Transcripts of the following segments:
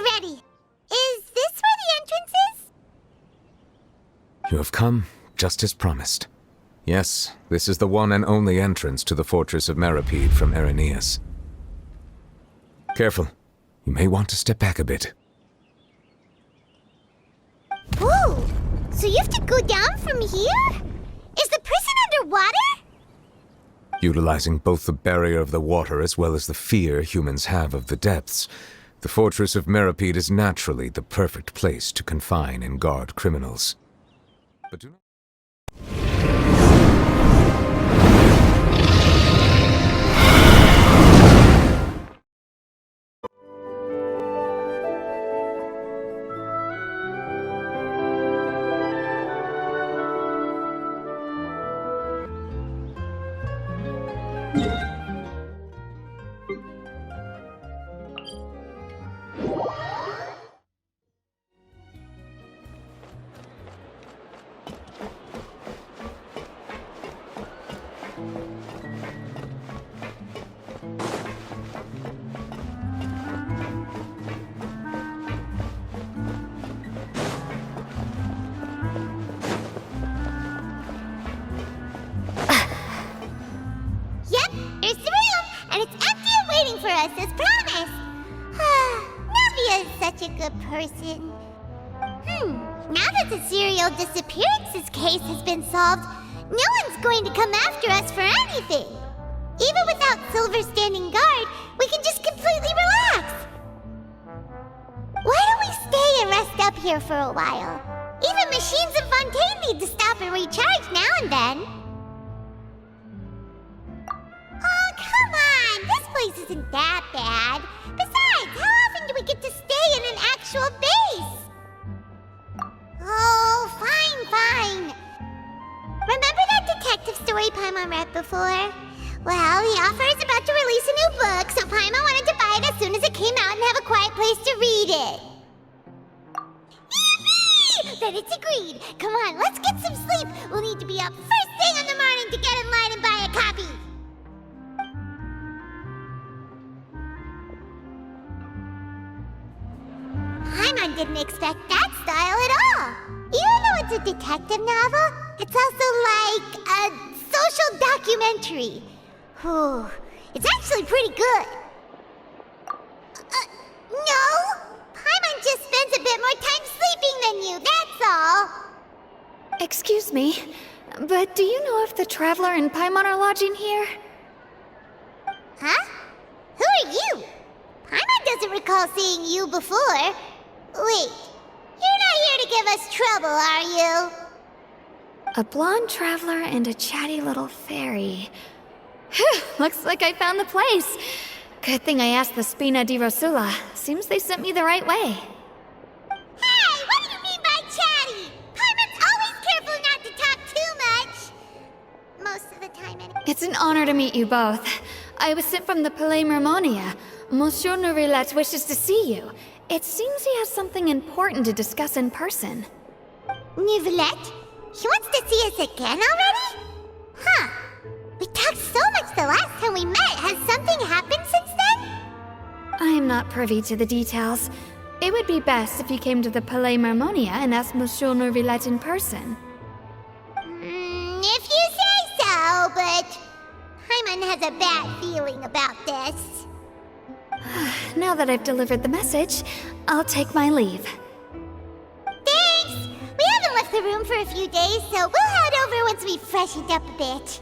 We're ready. Is this where the entrance is? You have come just as promised. Yes, this is the one and only entrance to the Fortress of Meropide from Irenaeus. Careful. You may want to step back a bit. Whoa! So you have to go down from here? Is the prison underwater? Utilizing both the barrier of the water as well as the fear humans have of the depths, the Fortress of Meropide is naturally the perfect place to confine and guard criminals. But do not... Yep, here's the room, and it's empty and waiting for us as promised. Navia is such a good person. Now that the serial disappearances case has been solved, no one's going to come after us for anything. Even without Silver standing guard, we can just completely relax. Why don't we stay and rest up here for a while? Even machines in Fontaine need to stop and recharge now and then. Oh, come on! This place isn't that bad. Besides, how often do we get to stay in an actual base? Oh, fine. Remember that detective story Paimon read before? Well, the author is about to release a new book, so Paimon wanted to buy it as soon as it came out and have a quiet place to read it. Yippee! Then it's agreed. Come on, let's get some sleep. We'll need to be up first thing in the morning to get in line and buy a copy. Paimon didn't expect that style at all. Even though it's a detective novel, it's also like a social documentary. Whew, it's actually pretty good. No! Paimon just spends a bit more time sleeping than you, that's all. Excuse me, but do you know if the Traveler and Paimon are lodging here? Huh? Who are you? Paimon doesn't recall seeing you before. Wait, you're not here to give us trouble, are you? A blonde traveler and a chatty little fairy. Phew, looks like I found the place. Good thing I asked the Spina di Rlsula. Seems they sent me the right way. Hey, what do you mean by chatty? Paimon's always careful not to talk too much. Most of the time, anyway. It's an honor to meet you both. I was sent from the Palais Mermonia. Monsieur Neuvillette wishes to see you. It seems he has something important to discuss in person. Neuvillette? He wants to see us again already? Huh. We talked so much the last time we met. Has something happened since then? I am not privy to the details. It would be best if you came to the Palais Mermonia and asked Monsieur Neuvillette in person. If you say so, but Paimon has a bad feeling about this. Now that I've delivered the message, I'll take my leave. Thanks! We haven't left the room for a few days, so we'll head over once we've freshened up a bit.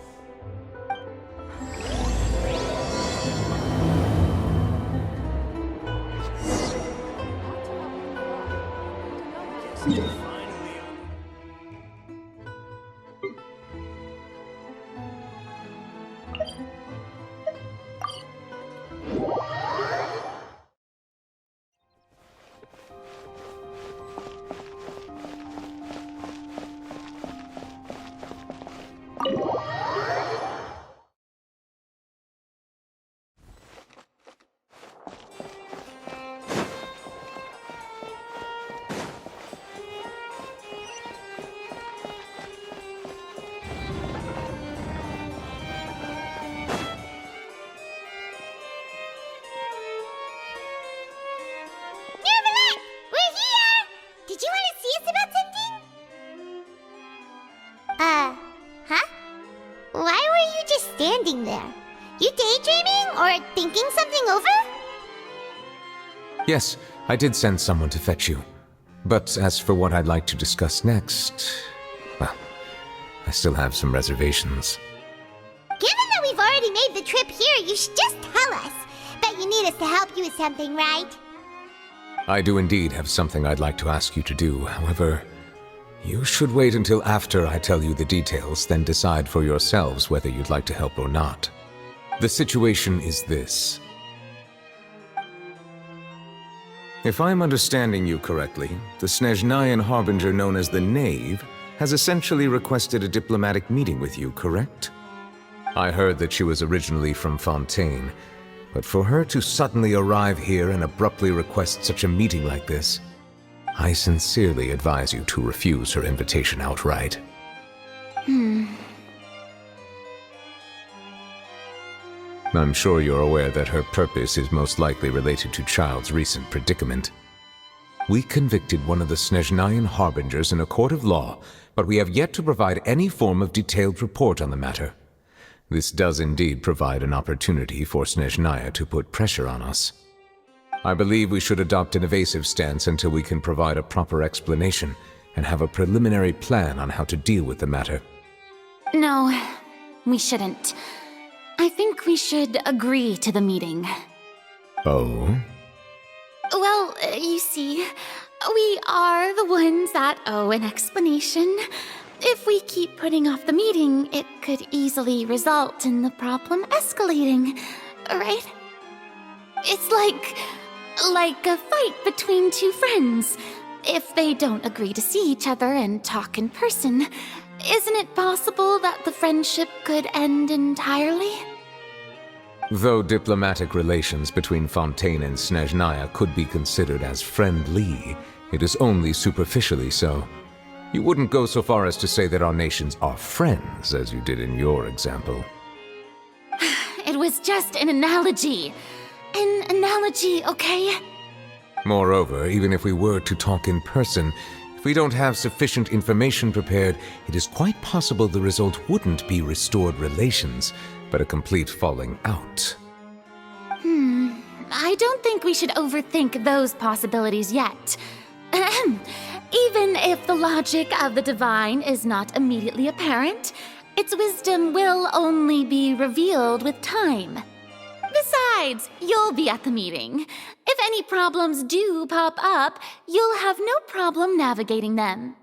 You daydreaming or thinking something over? Yes, I did send someone to fetch you. But as for what I'd like to discuss next, well, I still have some reservations. Given that we've already made the trip here, you should just tell us. Bet you need us to help you with something, right? I do indeed have something I'd like to ask you to do. However, you should wait until after I tell you the details, then decide for yourselves whether you'd like to help or not. The situation is this. If I'm understanding you correctly, the Snezhnayan harbinger known as the Knave has essentially requested a diplomatic meeting with you, correct? I heard that she was originally from Fontaine, but for her to suddenly arrive here and abruptly request such a meeting like this, I sincerely advise you to refuse her invitation outright. I'm sure you're aware that her purpose is most likely related to Childe's recent predicament. We convicted one of the Snezhnayan harbingers in a court of law, but we have yet to provide any form of detailed report on the matter. This does indeed provide an opportunity for Snezhnaya to put pressure on us. I believe we should adopt an evasive stance until we can provide a proper explanation and have a preliminary plan on how to deal with the matter. No, we shouldn't. I think we should agree to the meeting. Oh? Well, you see, we are the ones that owe an explanation. If we keep putting off the meeting, it could easily result in the problem escalating, right? It's like a fight between two friends. If they don't agree to see each other and talk in person, isn't it possible that the friendship could end entirely? Though diplomatic relations between Fontaine and Snezhnaya could be considered as friendly, it is only superficially so. You wouldn't go so far as to say that our nations are friends, as you did in your example. It was just an analogy. An analogy, okay? Moreover, even if we were to talk in person, if we don't have sufficient information prepared, it is quite possible the result wouldn't be restored relations, but a complete falling out. I don't think we should overthink those possibilities yet. Even if the logic of the divine is not immediately apparent, its wisdom will only be revealed with time. Besides, you'll be at the meeting. If any problems do pop up, you'll have no problem navigating them.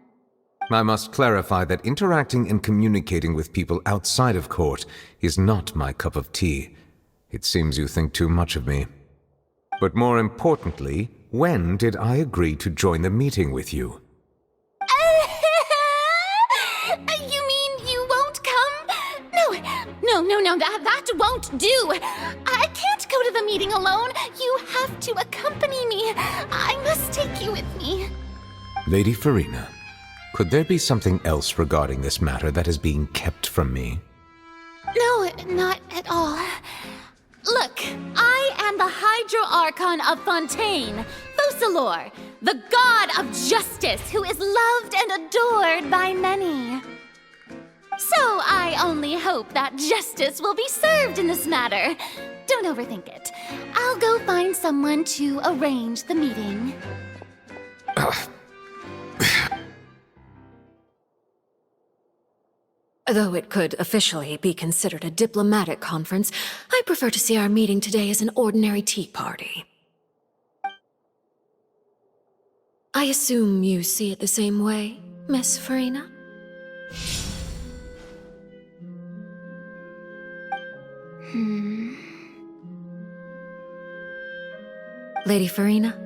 I must clarify that interacting and communicating with people outside of court is not my cup of tea. It seems you think too much of me. But more importantly, when did I agree to join the meeting with you? You mean you won't come? No, that won't do. I can't go to the meeting alone. You have to accompany me. I must take you with me. Lady Furina, could there be something else regarding this matter that is being kept from me? No, not at all. Look, I am the Hydro-Archon of Fontaine, Focalor, the god of justice who is loved and adored by many. So I only hope that justice will be served in this matter. Don't overthink it. I'll go find someone to arrange the meeting. Though it could officially be considered a diplomatic conference, I prefer to see our meeting today as an ordinary tea party. I assume you see it the same way, Miss Furina? Lady Furina?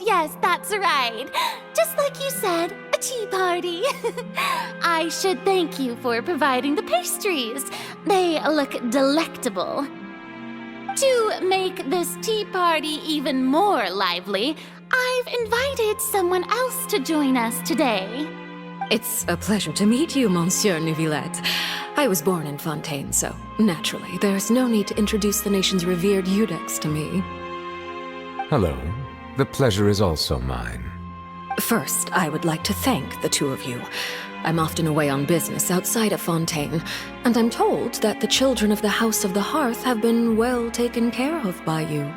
Yes, that's right. Just like you said, a tea party. I should thank you for providing the pastries. They look delectable. To make this tea party even more lively, I've invited someone else to join us today. It's a pleasure to meet you, Monsieur Neuvillette. I was born in Fontaine, so naturally, there's no need to introduce the nation's revered Eudex to me. Hello. The pleasure is also mine. First, I would like to thank the two of you. I'm often away on business outside of Fontaine, and I'm told that the children of the House of the Hearth have been well taken care of by you.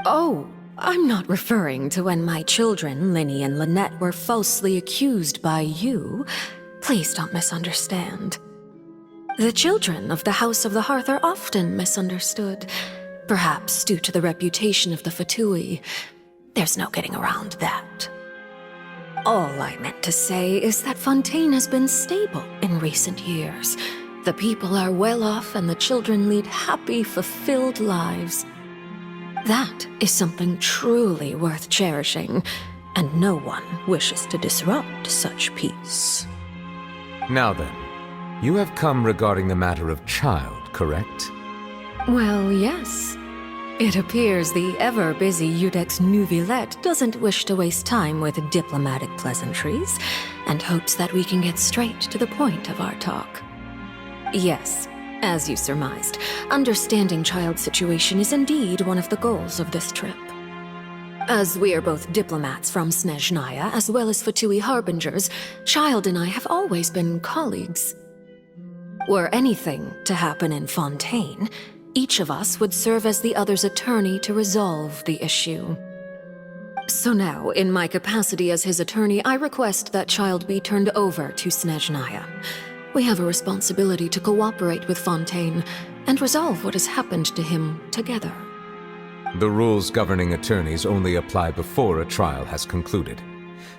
Oh, I'm not referring to when my children, Linny and Lynette, were falsely accused by you. Please don't misunderstand. The children of the House of the Hearth are often misunderstood, perhaps due to the reputation of the Fatui. There's no getting around that. All I meant to say is that Fontaine has been stable in recent years. The people are well off and the children lead happy, fulfilled lives. That is something truly worth cherishing, and no one wishes to disrupt such peace. Now then, you have come regarding the matter of Childe, correct? Well, yes. It appears the ever-busy Iudex Neuvillette doesn't wish to waste time with diplomatic pleasantries, and hopes that we can get straight to the point of our talk. Yes, as you surmised, understanding Childe's situation is indeed one of the goals of this trip. As we are both diplomats from Snezhnaya, as well as Fatui harbingers, Childe and I have always been colleagues. Were anything to happen in Fontaine, each of us would serve as the other's attorney to resolve the issue. So now, in my capacity as his attorney, I request that Childe be turned over to Snezhnaya. We have a responsibility to cooperate with Fontaine and resolve what has happened to him together. The rules governing attorneys only apply before a trial has concluded.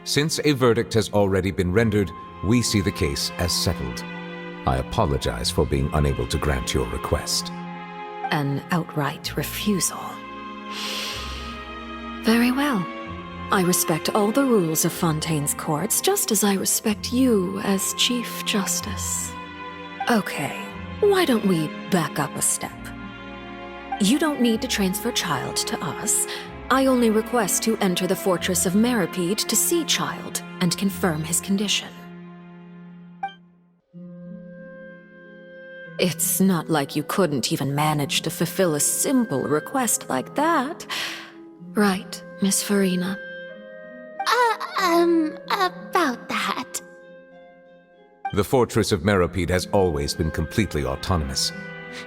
Since a verdict has already been rendered, we see the case as settled. I apologize for being unable to grant your request. An outright refusal. Very well. I respect all the rules of Fontaine's courts, just as I respect you as Chief Justice. Okay, why don't we back up a step? You don't need to transfer Childe to us. I only request to enter the Fortress of Meropide to see Childe and confirm his condition. It's not like you couldn't even manage to fulfill a simple request like that. Right, Miss Farina? About that. The Fortress of Meropide has always been completely autonomous.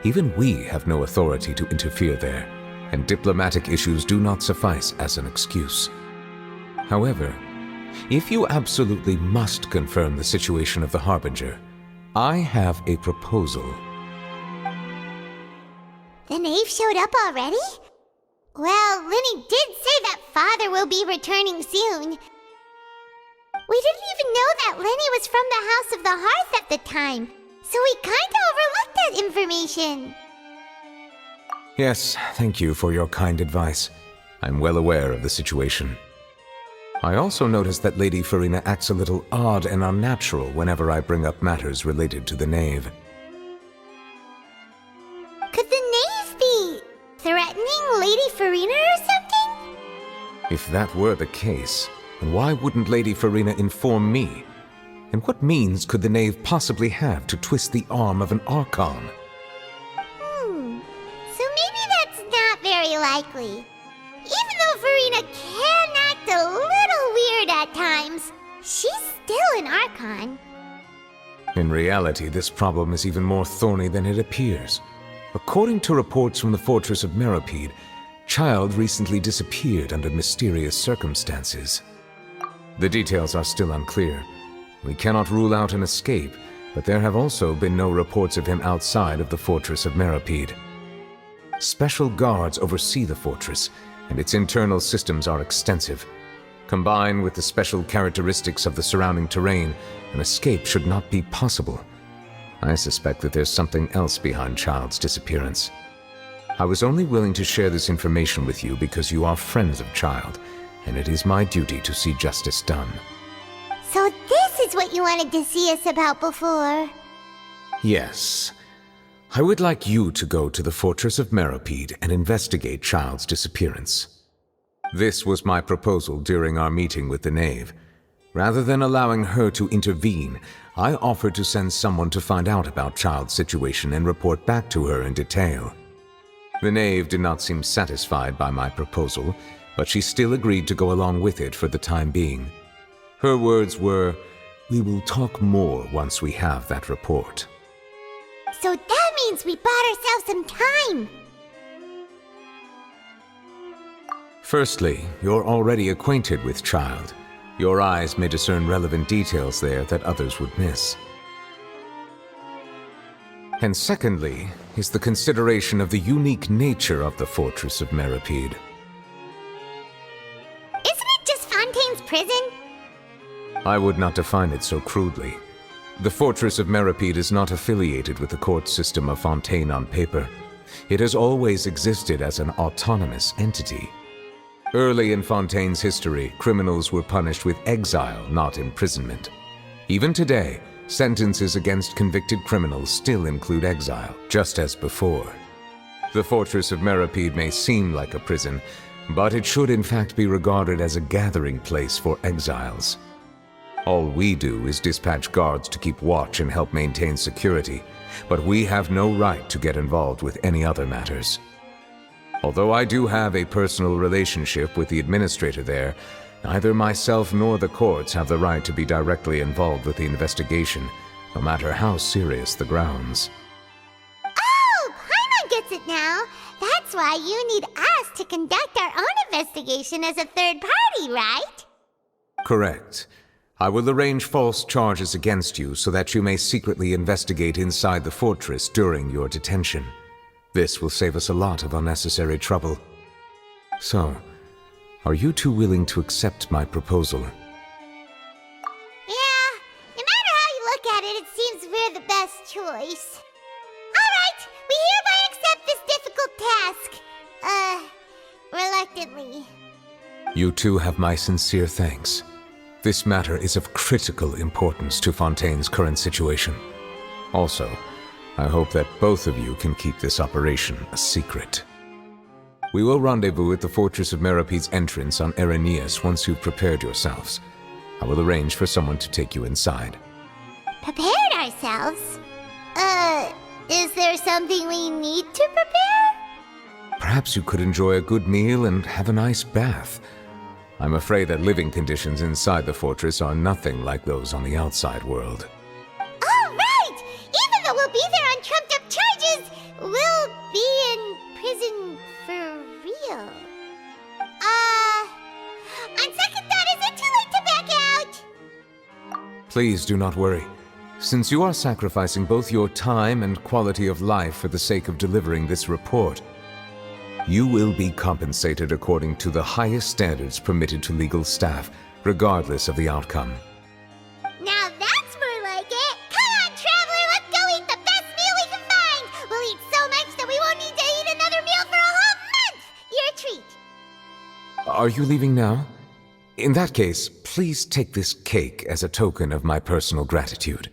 Even we have no authority to interfere there, and diplomatic issues do not suffice as an excuse. However, if you absolutely must confirm the situation of the Harbinger, I have a proposal. The Knave showed up already? Well, Linny did say that Father will be returning soon. We didn't even know that Linny was from the House of the Hearth at the time, so we kinda overlooked that information. Yes, thank you for your kind advice. I'm well aware of the situation. I also noticed that Lady Farina acts a little odd and unnatural whenever I bring up matters related to the Knave. Could the Knave be threatening Lady Farina or something? If that were the case, then why wouldn't Lady Farina inform me? And what means could the Knave possibly have to twist the arm of an Archon? So maybe that's not very likely. Even though Farina can act a little weird at times, she's still an Archon. In reality, this problem is even more thorny than it appears. According to reports from the Fortress of Meropide, Childe recently disappeared under mysterious circumstances. The details are still unclear. We cannot rule out an escape, but there have also been no reports of him outside of the Fortress of Meropide. Special guards oversee the fortress, and its internal systems are extensive. Combined with the special characteristics of the surrounding terrain, an escape should not be possible. I suspect that there's something else behind Childe's disappearance. I was only willing to share this information with you because you are friends of Childe, and it is my duty to see justice done. So this is what you wanted to see us about before. Yes. I would like you to go to the Fortress of Meropide and investigate Childe's disappearance. This was my proposal during our meeting with the Knave. Rather than allowing her to intervene, I offered to send someone to find out about Childe's situation and report back to her in detail. The Knave did not seem satisfied by my proposal, but she still agreed to go along with it for the time being. Her words were, "We will talk more once we have that report." So that means we bought ourselves some time. Firstly, you're already acquainted with Childe. Your eyes may discern relevant details there that others would miss. And secondly, is the consideration of the unique nature of the Fortress of Meropide. Isn't it just Fontaine's prison? I would not define it so crudely. The Fortress of Meropide is not affiliated with the court system of Fontaine on paper. It has always existed as an autonomous entity. Early in Fontaine's history, criminals were punished with exile, not imprisonment. Even today, sentences against convicted criminals still include exile, just as before. The Fortress of Meropide may seem like a prison, but it should in fact be regarded as a gathering place for exiles. All we do is dispatch guards to keep watch and help maintain security, but we have no right to get involved with any other matters. Although I do have a personal relationship with the administrator there, neither myself nor the courts have the right to be directly involved with the investigation, no matter how serious the grounds. Oh, Paimon gets it now. That's why you need us to conduct our own investigation as a third party, right? Correct. I will arrange false charges against you so that you may secretly investigate inside the fortress during your detention. This will save us a lot of unnecessary trouble. So, are you two willing to accept my proposal? Yeah, no matter how you look at it, it seems we're the best choice. Alright, we hereby accept this difficult task. Reluctantly. You two have my sincere thanks. This matter is of critical importance to Fontaine's current situation. Also, I hope that both of you can keep this operation a secret. We will rendezvous at the Fortress of Meropide's entrance on Erinius once you've prepared yourselves. I will arrange for someone to take you inside. Prepared ourselves? Is there something we need to prepare? Perhaps you could enjoy a good meal and have a nice bath. I'm afraid that living conditions inside the fortress are nothing like those on the outside world. Oh, right! Even though we'll be there on trumped-up charges, we'll be in prison for real. On second thought, is it too late to back out? Please do not worry. Since you are sacrificing both your time and quality of life for the sake of delivering this report, you will be compensated according to the highest standards permitted to legal staff, regardless of the outcome. Now that's more like it! Come on, traveler, let's go eat the best meal we can find! We'll eat so much that we won't need to eat another meal for a whole month! You're a treat! Are you leaving now? In that case, please take this cake as a token of my personal gratitude.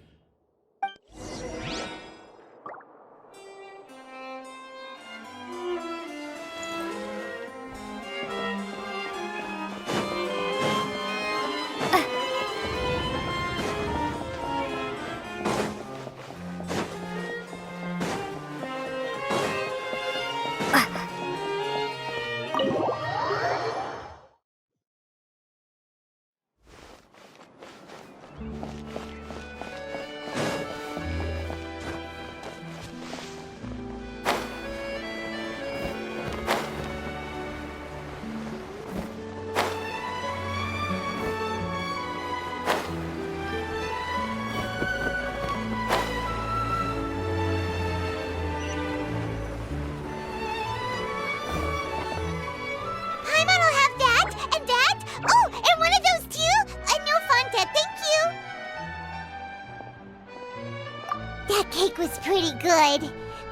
Was pretty good.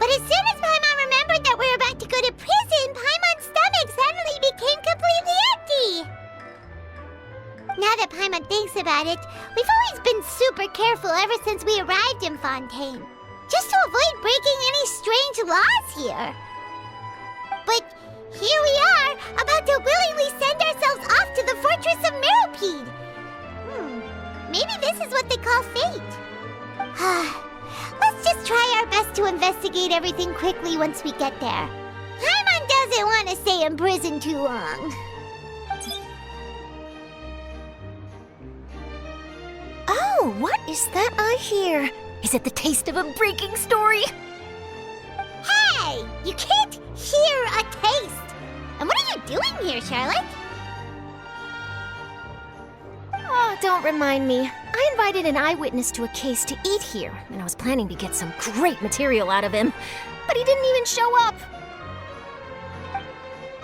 But as soon as Paimon remembered that we were about to go to prison, Paimon's stomach suddenly became completely empty. Now that Paimon thinks about it, we've always been super careful ever since we arrived in Fontaine, just to avoid breaking any strange laws here. But here we are, about to willingly send ourselves off to the Fortress of Meropide. Maybe this is what they call fate. Let's just try our best to investigate everything quickly once we get there. Paimon doesn't want to stay in prison too long. Oh, what is that I hear? Is it the taste of a breaking story? Hey! You can't hear a taste! And what are you doing here, Charlotte? Oh, don't remind me. I invited an eyewitness to a case to eat here, and I was planning to get some great material out of him. But he didn't even show up.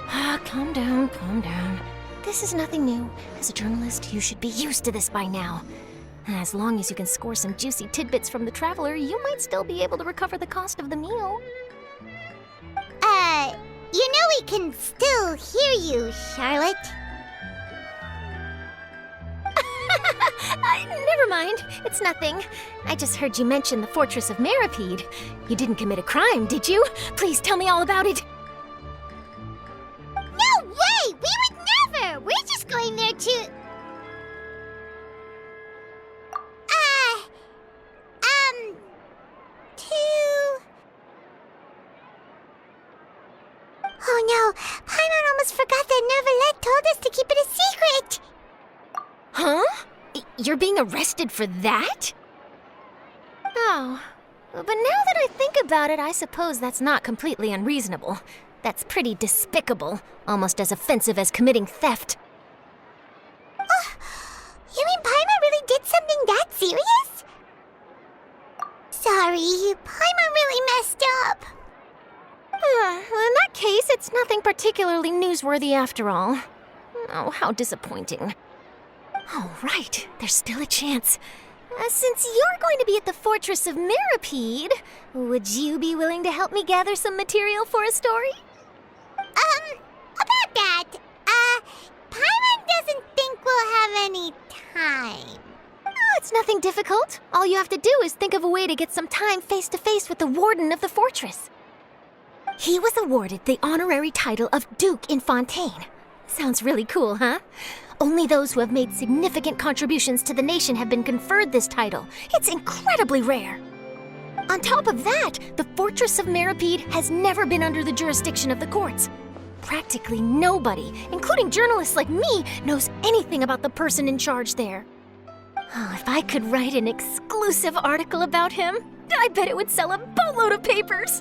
Ah, calm down, calm down. This is nothing new. As a journalist, you should be used to this by now. As long as you can score some juicy tidbits from the traveler, you might still be able to recover the cost of the meal. You know we can still hear you, Charlotte. Never mind. It's nothing. I just heard you mention the Fortress of Meropide. You didn't commit a crime, did you? Please tell me all about it. No way! We would never! We're just going there to... Oh no! Paimon almost forgot that Neuvillette told us to keep it a secret! Huh? You're being arrested for that? Oh. But now that I think about it, I suppose that's not completely unreasonable. That's pretty despicable. Almost as offensive as committing theft. You mean Paimon really did something that serious? Sorry, Paimon really messed up. Well, in that case, it's nothing particularly newsworthy after all. Oh, how disappointing. Oh, right. There's still a chance. Since you're going to be at the Fortress of Meropide, would you be willing to help me gather some material for a story? About that, Paimon doesn't think we'll have any time. Oh, it's nothing difficult. All you have to do is think of a way to get some time face-to-face with the warden of the fortress. He was awarded the honorary title of Duke in Fontaine. Sounds really cool, huh? Only those who have made significant contributions to the nation have been conferred this title. It's incredibly rare. On top of that, the Fortress of Meropide has never been under the jurisdiction of the courts. Practically nobody, including journalists like me, knows anything about the person in charge there. Oh, if I could write an exclusive article about him, I bet it would sell a boatload of papers.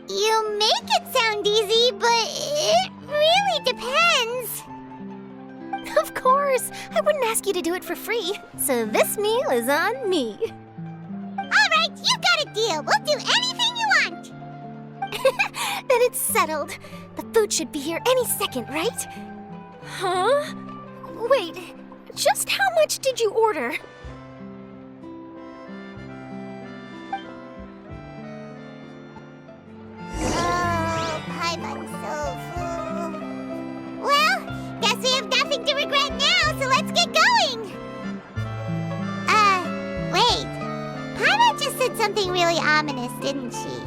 You make it sound easy, but it really depends. Of course, I wouldn't ask you to do it for free, so this meal is on me. All right, you got a deal. We'll do anything you want. Then it's settled. The food should be here any second, right? Huh? Wait, just how much did you order? Oh, Paimon's so full. Well, guess we have nothing to regret now, so let's get going. Wait. Paimon just said something really ominous, didn't she?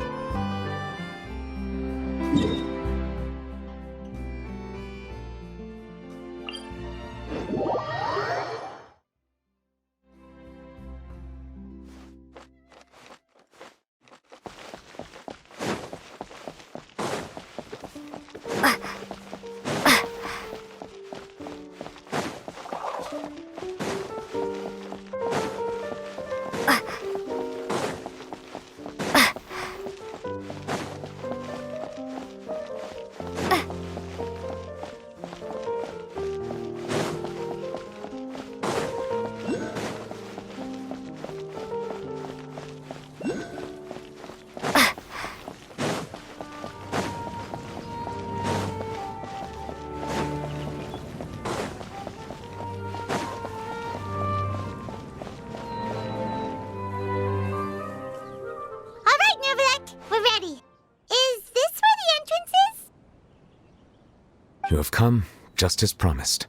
You have come, just as promised.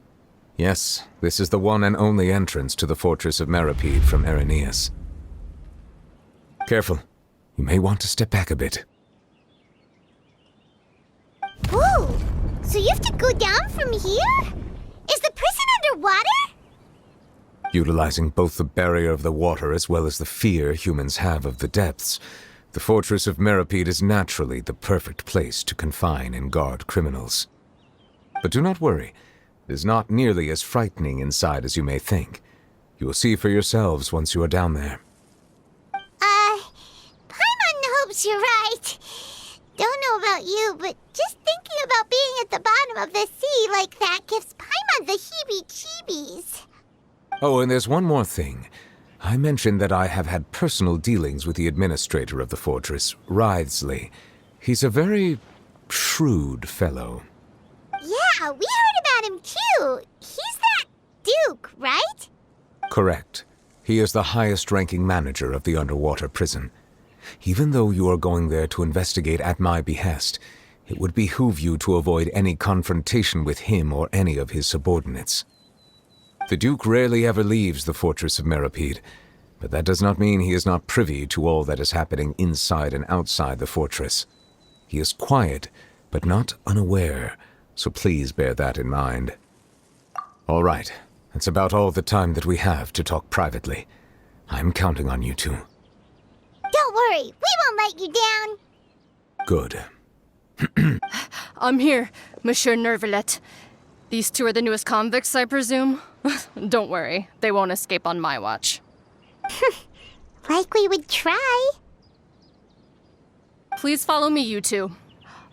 Yes, this is the one and only entrance to the Fortress of Meropide from Irenaeus. Careful. You may want to step back a bit. Whoa! So you have to go down from here? Is the prison underwater? Utilizing both the barrier of the water as well as the fear humans have of the depths, the Fortress of Meropide is naturally the perfect place to confine and guard criminals. But do not worry. It is not nearly as frightening inside as you may think. You will see for yourselves once you are down there. Paimon hopes you're right. Don't know about you, but just thinking about being at the bottom of the sea like that gives Paimon the heebie-jeebies. Oh, and there's one more thing. I mentioned that I have had personal dealings with the administrator of the fortress, Wriothesley. He's a very shrewd fellow. Yeah, we heard about him too. He's that Duke, right? Correct. He is the highest-ranking manager of the underwater prison. Even though you are going there to investigate at my behest, it would behoove you to avoid any confrontation with him or any of his subordinates. The Duke rarely ever leaves the Fortress of Meropide, but that does not mean he is not privy to all that is happening inside and outside the fortress. He is quiet, but not unaware, so please bear that in mind. All right, that's about all the time that we have to talk privately. I'm counting on you two. Don't worry, we won't let you down. Good. I'm here, Monsieur Neuvillette. These two are the newest convicts, I presume? Don't worry, they won't escape on my watch. Like we would try. Please follow me, you two.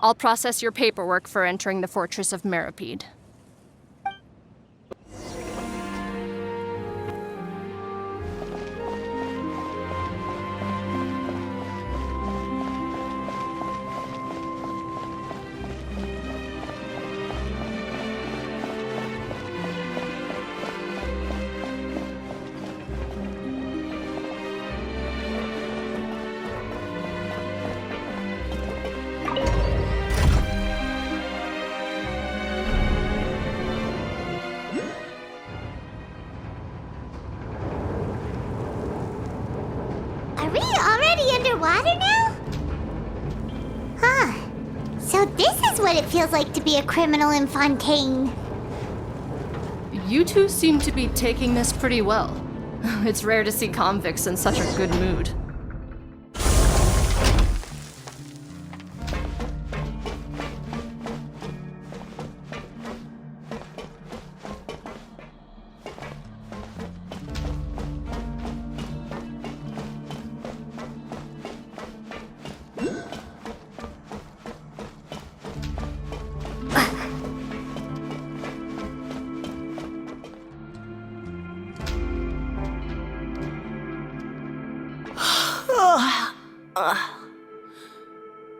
I'll process your paperwork for entering the Fortress of Meropide. Are we already underwater now? Huh. So this is what it feels like to be a criminal in Fontaine. You two seem to be taking this pretty well. It's rare to see convicts in such a good mood.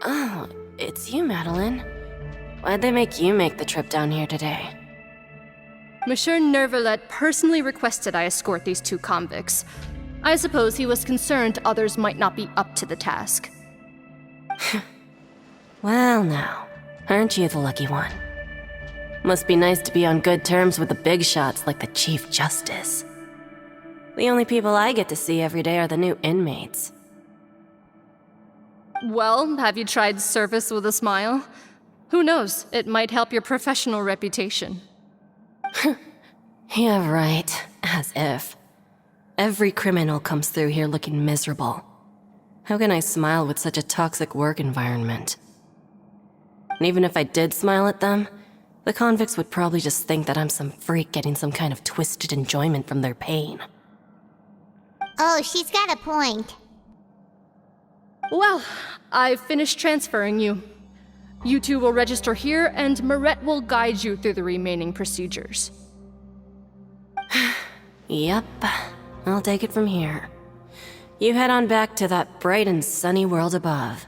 Oh, it's you, Madeline. Why'd they make you make the trip down here today? Monsieur Neuvillette personally requested I escort these two convicts. I suppose he was concerned others might not be up to the task. Well now, aren't you the lucky one? Must be nice to be on good terms with the big shots like the Chief Justice. The only people I get to see every day are the new inmates. Well, have you tried service with a smile? Who knows, it might help your professional reputation. Yeah, right. As if. Every criminal comes through here looking miserable. How can I smile with such a toxic work environment? And even if I did smile at them, the convicts would probably just think that I'm some freak getting some kind of twisted enjoyment from their pain. Oh, she's got a point. Well, I've finished transferring you. You two will register here, and Mirette will guide you through the remaining procedures. Yep, I'll take it from here. You head on back to that bright and sunny world above.